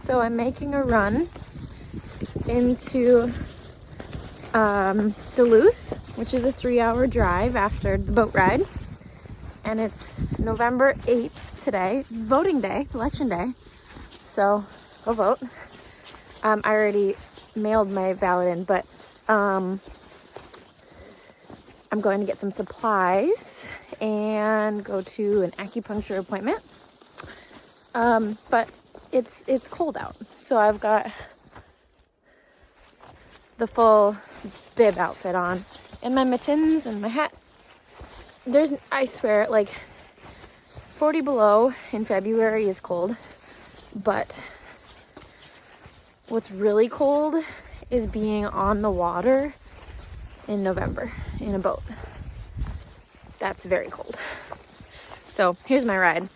So I'm making a run into Duluth, which is a 3-hour drive after the boat ride. And it's November 8th today. It's voting day, election day. So go vote. I already mailed my ballot in, but I'm going to get some supplies and go to an acupuncture appointment. But it's cold out, so I've got the full bib outfit on and my mittens and my hat. I swear, like 40 below in February is cold, but what's really cold is being on the water in November in a boat. That's very cold. So here's my ride.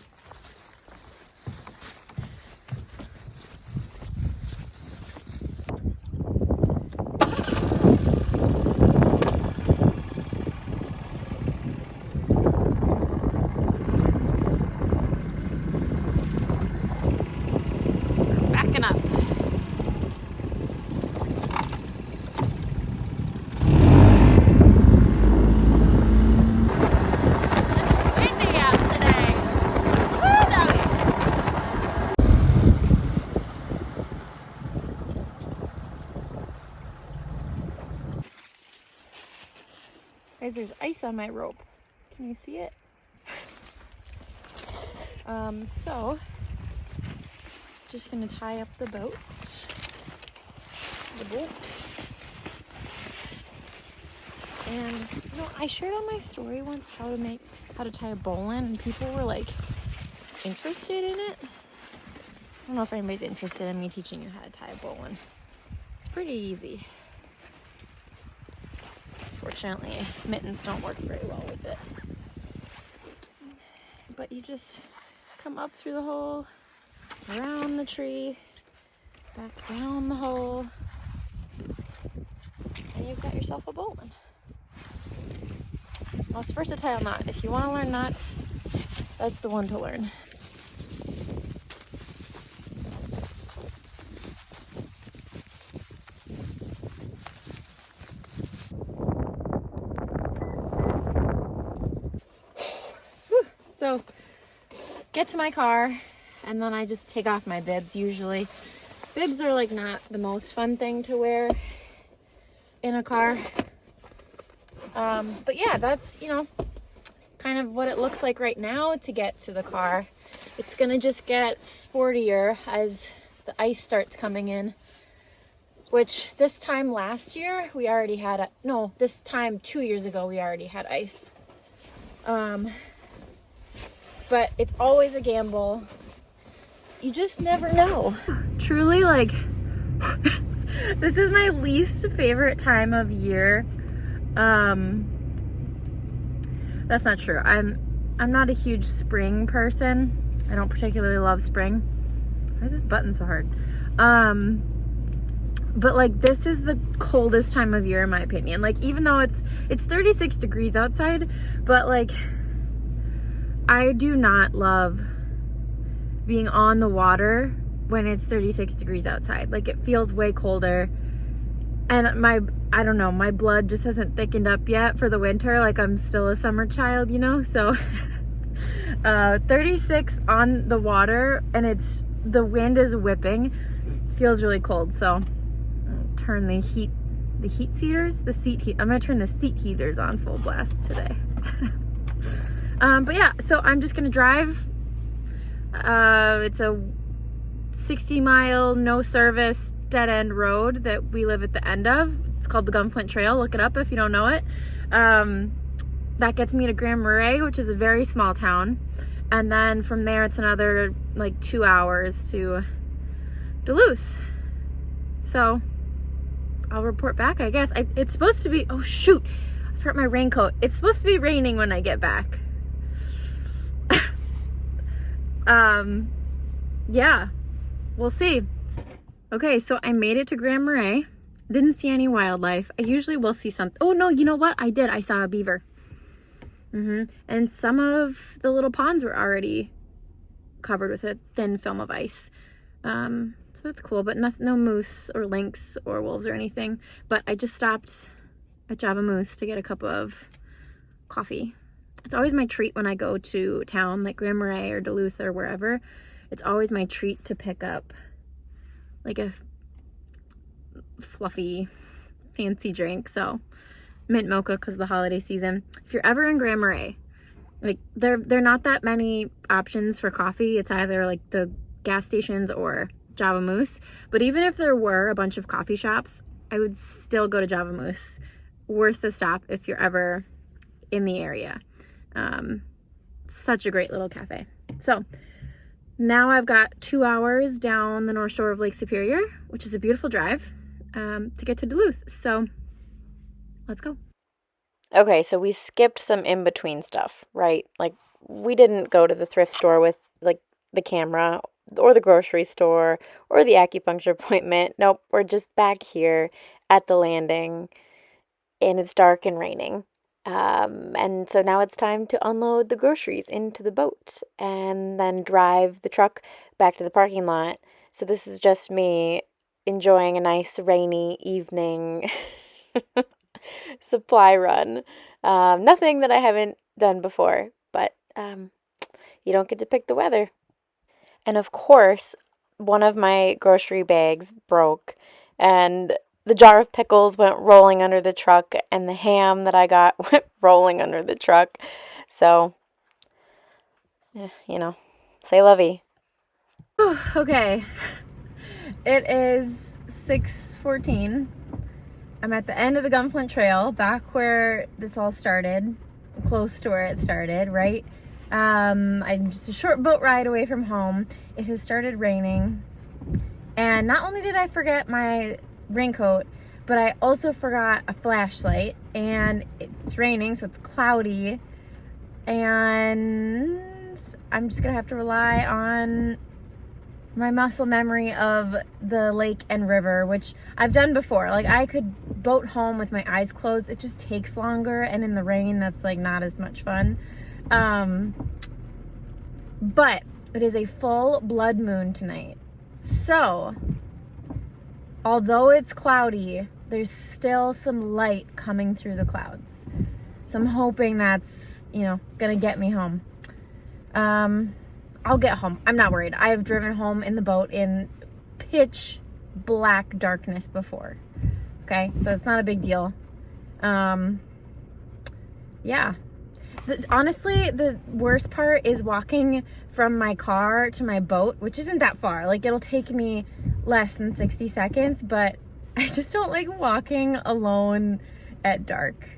Backing up. Guys, there's ice on my rope. Can you see it? So just gonna tie up the boat. And I shared on my story once how to tie a bowline, and people were like interested in it. I don't know if anybody's interested in me teaching you how to tie a bowline. It's pretty easy. Fortunately, mittens don't work very well with it. But you just come up through the hole, around the tree, back down the hole, and you've got yourself a bowline. I was first to tie a knot. If you want to learn knots, that's the one to learn. So, get to my car, and then I just take off my bibs usually. Bibs are like not the most fun thing to wear in a car. But yeah, that's, kind of what it looks like right now to get to the car. It's gonna just get sportier as the ice starts coming in, which this time last year we already had, this time 2 years ago we already had ice. But it's always a gamble. You just never know. Truly, like, this is my least favorite time of year. That's not true. I'm not a huge spring person. I don't particularly love spring. Why is this button so hard? But like, this is the coldest time of year in my opinion. Like, even though it's 36 degrees outside, but like, I do not love being on the water when it's 36 degrees outside. Like, it feels way colder. And I don't know, my blood just hasn't thickened up yet for the winter. Like, I'm still a summer child, So 36 on the water, and the wind is whipping. Feels really cold. So I'll turn the seat heat. I'm gonna turn the seat heaters on full blast today. But yeah, so I'm just gonna drive. It's a 60-mile, no service, dead end road that we live at the end of. It's called the Gunflint Trail. Look it up if you don't know it. That gets me to Grand Marais, which is a very small town. And then from there, it's another like 2 hours to Duluth. So I'll report back, I guess. It's supposed to be, oh shoot, I forgot my raincoat. It's supposed to be raining when I get back. Yeah, we'll see. Okay, so I made it to Grand Marais. Didn't see any wildlife. I usually will see something. Oh no, you know what? I did. I saw a beaver. And some of the little ponds were already covered with a thin film of ice. So that's cool, but no moose or lynx or wolves or anything. But I just stopped at Java Moose to get a cup of coffee. It's always my treat when I go to town, like Grand Marais or Duluth or wherever. It's always my treat to pick up like a fluffy, fancy drink. So mint mocha because of the holiday season. If you're ever in Grand Marais, like there are not that many options for coffee. It's either like the gas stations or Java Moose. But even if there were a bunch of coffee shops, I would still go to Java Moose. Worth the stop if you're ever in the area. Such a great little cafe. So now I've got 2 hours down the North Shore of Lake Superior, which is a beautiful drive, to get to Duluth. So let's go. Okay, so we skipped some in-between stuff, right? Like, we didn't go to the thrift store with, like, the camera or the grocery store or the acupuncture appointment. Nope, we're just back here at the landing, and it's dark and raining. And so now it's time to unload the groceries into the boat and then drive the truck back to the parking lot. So this is just me enjoying a nice rainy evening supply run. Nothing that I haven't done before, but you don't get to pick the weather. And of course, one of my grocery bags broke, and the jar of pickles went rolling under the truck, and the ham that I got went rolling under the truck. So, say lovey. Okay, it is 6:14. I'm at the end of the Gunflint Trail, back where this all started, close to where it started, right? I'm just a short boat ride away from home. It has started raining, and not only did I forget my raincoat, but I also forgot a flashlight, and it's raining, so it's cloudy, and I'm just gonna have to rely on my muscle memory of the lake and river, which I've done before. Like, I could boat home with my eyes closed. It just takes longer, and in the rain, that's like not as much fun. But it is a full blood moon tonight. So, although it's cloudy, there's still some light coming through the clouds. So I'm hoping that's, gonna get me home. I'll get home. I'm not worried. I have driven home in the boat in pitch black darkness before. Okay, so it's not a big deal. Yeah. Honestly, the worst part is walking from my car to my boat, which isn't that far. Like, it'll take me less than 60 seconds, but I just don't like walking alone at dark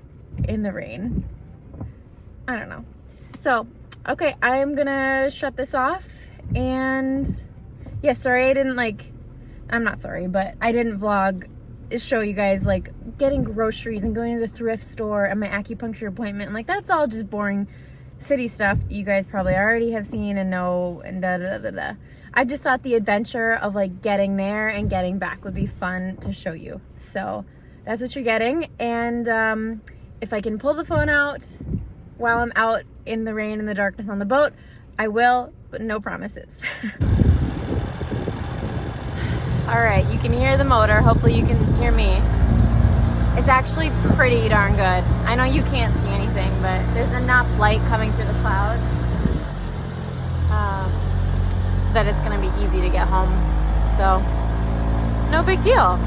in the rain. I don't know. So, okay, I'm gonna shut this off, and yeah, sorry I'm not sorry, but I didn't vlog, show you guys like getting groceries and going to the thrift store and my acupuncture appointment, and like that's all just boring city stuff you guys probably already have seen and know, and da. I just thought the adventure of like getting there and getting back would be fun to show you. So that's what you're getting, and if I can pull the phone out while I'm out in the rain and the darkness on the boat, I will, but no promises. All right, you can hear the motor. Hopefully you can hear me. It's actually pretty darn good. I know you can't see anything, but there's enough light coming through the clouds that it's gonna be easy to get home. So, no big deal.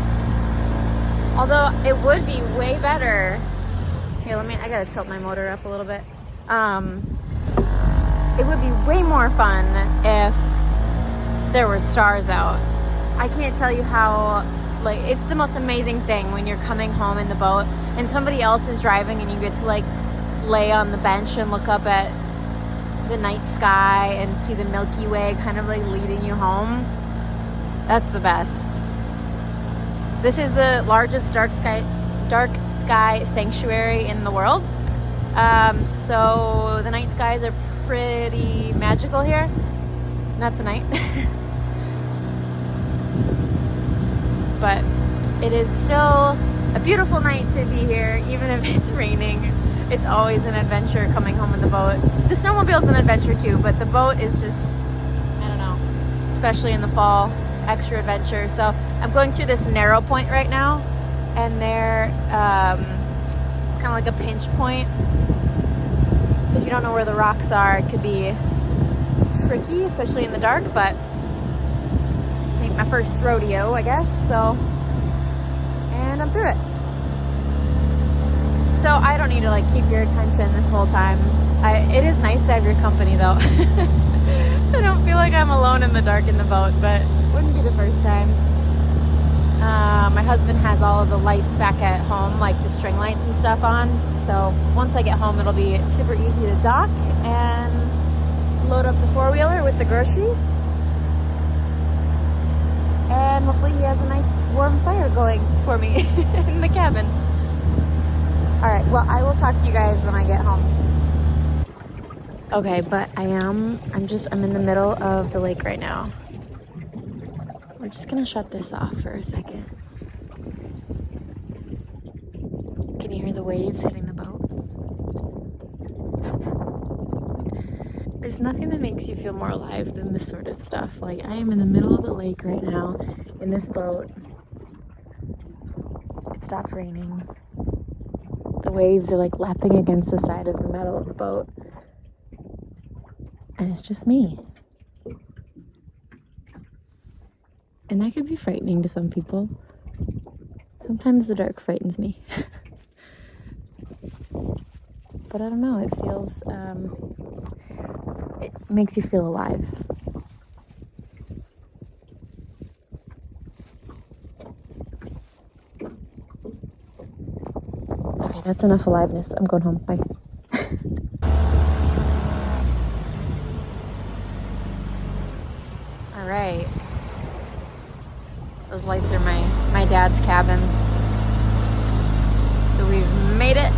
Although it would be way better. Here, I gotta tilt my motor up a little bit. It would be way more fun if there were stars out. I can't tell you how, like, it's the most amazing thing when you're coming home in the boat and somebody else is driving and you get to like lay on the bench and look up at the night sky and see the Milky Way kind of like leading you home. That's the best. This is the largest dark sky sanctuary in the world. So the night skies are pretty magical here. Not tonight. But it is still a beautiful night to be here, even if it's raining. It's always an adventure coming home in the boat. The snowmobile's an adventure too, but the boat is just, I don't know, especially in the fall. extra adventure. So I'm going through this narrow point right now, and there, it's kind of like a pinch point. So if you don't know where the rocks are, it could be tricky, especially in the dark, but it's my first rodeo, I guess, so, and I'm through it. So I don't need to like keep your attention this whole time. It is nice to have your company though. So I don't feel like I'm alone in the dark in the boat, but wouldn't be the first time. My husband has all of the lights back at home, like the string lights and stuff on. So once I get home, it'll be super easy to dock and load up the four-wheeler with the groceries. And hopefully he has a nice warm fire going for me in the cabin. All right, well, I will talk to you guys when I get home. Okay, but I'm in the middle of the lake right now. We're just gonna shut this off for a second. Can you hear the waves hitting the boat? There's nothing that makes you feel more alive than this sort of stuff. Like, I am in the middle of the lake right now in this boat. It stopped raining. The waves are like lapping against the side of the metal of the boat. And it's just me. And that could be frightening to some people. Sometimes the dark frightens me. But I don't know, it feels, it makes you feel alive. Okay, that's enough aliveness. I'm going home. Bye. All right. Those lights are my dad's cabin. So we've made it.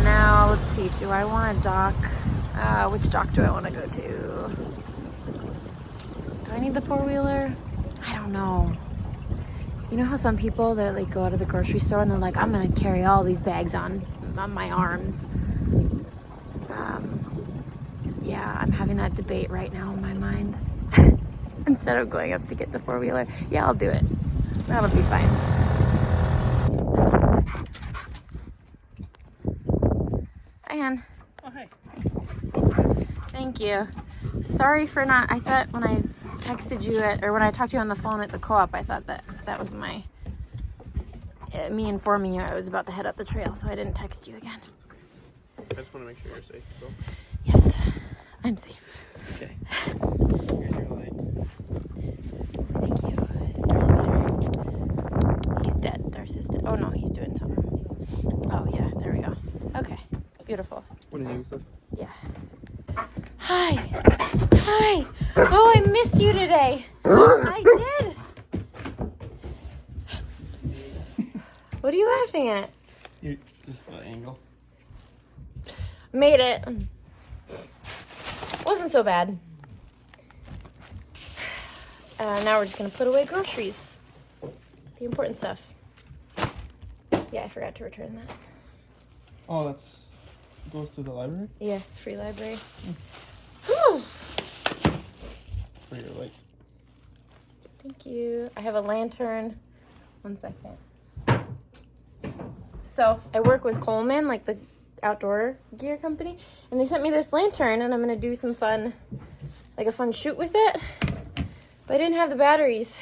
Now, let's see. Do I want to dock? Which dock do I want to go to? Do I need the four-wheeler? I don't know. You know how some people, they like go out of the grocery store and they're like, I'm gonna carry all these bags on my arms. Yeah, I'm having that debate right now in my mind. Instead of going up to get the four-wheeler, yeah, I'll do it. That'll be fine. Hi, Ann. Oh, hey. Thank you. Sorry for not, I thought when I texted you or when I talked to you on the phone at the co-op, I thought that was me informing you I was about to head up the trail, so I didn't text you again. I just want to make sure you're safe, so. Yes, I'm safe. Okay. Here's your light. Thank you. Is it Darth Vader? He's dead. Darth is dead. Oh no, he's doing something. Oh yeah, there we go. Okay, beautiful. What is it? Yeah. Hi. Hi. Oh, I missed you today. I did. What are you laughing at? Just the angle. Made it. Wasn't so bad. Now we're just gonna put away groceries. The important stuff. Yeah, I forgot to return that. Oh, goes to the library? Yeah, free library. For your light. Thank you. I have a lantern. 1 second. So I work with Coleman, like the outdoor gear company, and they sent me this lantern, and I'm gonna do some fun, like a fun shoot with it. But I didn't have the batteries.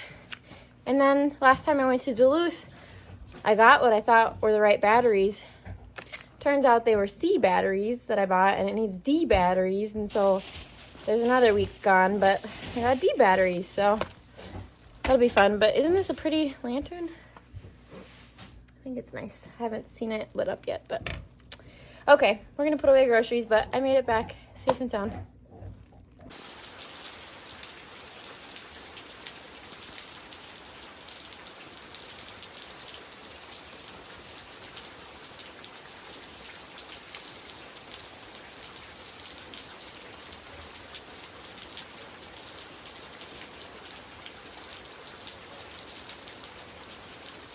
And then last time I went to Duluth, I got what I thought were the right batteries. Turns out they were C batteries that I bought, and it needs D batteries, and so there's another week gone, but I got D batteries, so that'll be fun. But isn't this a pretty lantern? I think it's nice. I haven't seen it lit up yet, but okay, we're gonna put away groceries, but I made it back safe and sound.